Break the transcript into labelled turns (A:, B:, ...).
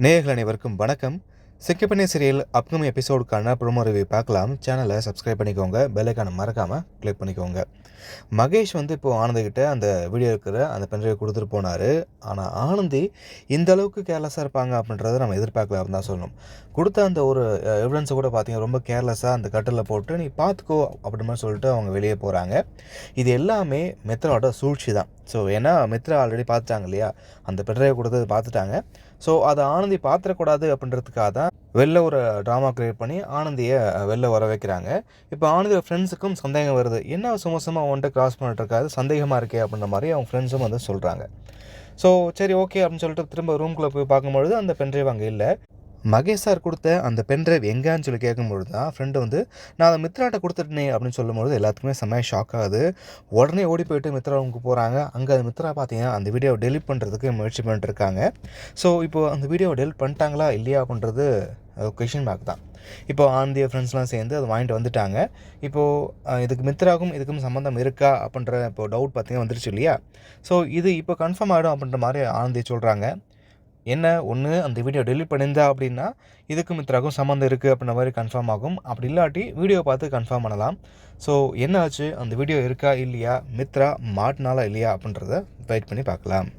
A: நேயர்கள் அனைவருக்கும் வணக்கம். சிக்கப்பண்ணை சீரியல் அப்கமிங் எபிசோடுக்கான ப்ரோமோ ரிவ்யூ பார்க்கலாம். சேனலை சப்ஸ்கிரைப் பண்ணிக்கோங்க. பெல் ஐக்கானை மறக்காமல் கிளிக் பண்ணிக்கோங்க. மகேஷ் இப்போது ஆனந்திக்கிட்ட அந்த வீடியோ இருக்கிற அந்த பென்ட்ரைவ் கொடுத்துட்டு போனார். ஆனால் ஆனந்தி இந்த அளவுக்கு கேர்லெஸ்ஸாக இருப்பாங்க அப்படின்றத நம்ம எதிர்பார்க்கல தான் சொல்லணும். கொடுத்த அந்த ஒரு எவிடன்ஸை கூட பார்த்தீங்கன்னா ரொம்ப கேர்லெஸ்ஸாக அந்த கட்டில் போட்டு நீ பார்த்துக்கோ அப்படி மாதிரி சொல்லிட்டு அவங்க வெளியே போகிறாங்க. இது எல்லாமே மித்ராவோட சூழ்ச்சி தான். ஸோ ஏன்னா மித்ரா ஆல்ரெடி பார்த்துட்டாங்க இல்லையா, அந்த பென்ட்ரைவ் கொடுத்தது பார்த்துட்டாங்க. ஸோ அதை ஆனந்தி பார்த்துடக்கூடாது அப்படின்றதுக்காக தான் வெளில ஒரு ட்ராமா க்ரியேட் பண்ணி ஆனந்தியை வெளில வர வைக்கிறாங்க. இப்போ ஆனந்தியோட ஃப்ரெண்ட்ஸுக்கும் சந்தேகம் வருது. என்ன சும்மா அவன்கிட்ட கிராஸ் பண்ணிட்டுருக்காது, சந்தேகமாக இருக்கே அப்படின்ற மாதிரி அவங்க ஃப்ரெண்ட்ஸும் சொல்கிறாங்க. ஸோ சரி ஓகே அப்படின்னு சொல்லிட்டு திரும்ப ரூம்குள்ளே போய் பார்க்கும்பொழுது அந்த பென்ட்ரைவ் அங்கே இல்லை. மகேஷ் சார் கொடுத்த அந்த பென்ட்ரைவ் எங்கேன்னு சொல்லி கேட்கும்பொழுது தான் ஃப்ரெண்டு நான் அதை மித்ராட்ட கொடுத்துட்டேனே அப்படின்னு சொல்லும்பொழுது எல்லாத்துக்குமே செம்மையாக ஷாக் ஆகுது. உடனே ஓடி போயிட்டு மித்ரா ரூமுக்கு போகிறாங்க. அங்கே அது மித்ரா பார்த்தீங்கன்னா அந்த வீடியோவை டெலிட் பண்ணுறதுக்கு முயற்சி பண்ணிட்டுருக்காங்க. ஸோ இப்போது அந்த வீடியோவை டெலிட் பண்ணிட்டாங்களா இல்லையா அப்படின்றது கொஷின் மார்க் தான். இப்போது ஆனந்திய ஃப்ரெண்ட்ஸ்லாம் சேர்ந்து அதை வாங்கிட்டு வந்துட்டாங்க. இப்போது இதுக்கு மித்ராவுக்கும் இதுக்கும் சம்மந்தம் இருக்கா அப்படின்ற இப்போது டவுட் பார்த்தீங்கன்னா வந்துருச்சு இல்லையா. ஸோ இது இப்போ கன்ஃபார்ம் ஆகிடும் அப்படின்ற மாதிரி ஆனந்தி சொல்கிறாங்க. என்ன ஒன்று அந்த வீடியோ டெலிட் பண்ணியிருந்தா அப்படின்னா இதுக்கும் மித்ராக்கும் சம்மந்தம் இருக்குது அப்படின்ற மாதிரி கன்ஃபார்ம் ஆகும். அப்படி இல்லாட்டி வீடியோ பார்த்து கன்ஃபார்ம் பண்ணலாம். ஸோ என்ன ஆச்சு, அந்த வீடியோ இருக்கா இல்லையா, மித்ரா மாட்டினாலா இல்லையா அப்படின்றத வெயிட் பண்ணி பார்க்கலாம்.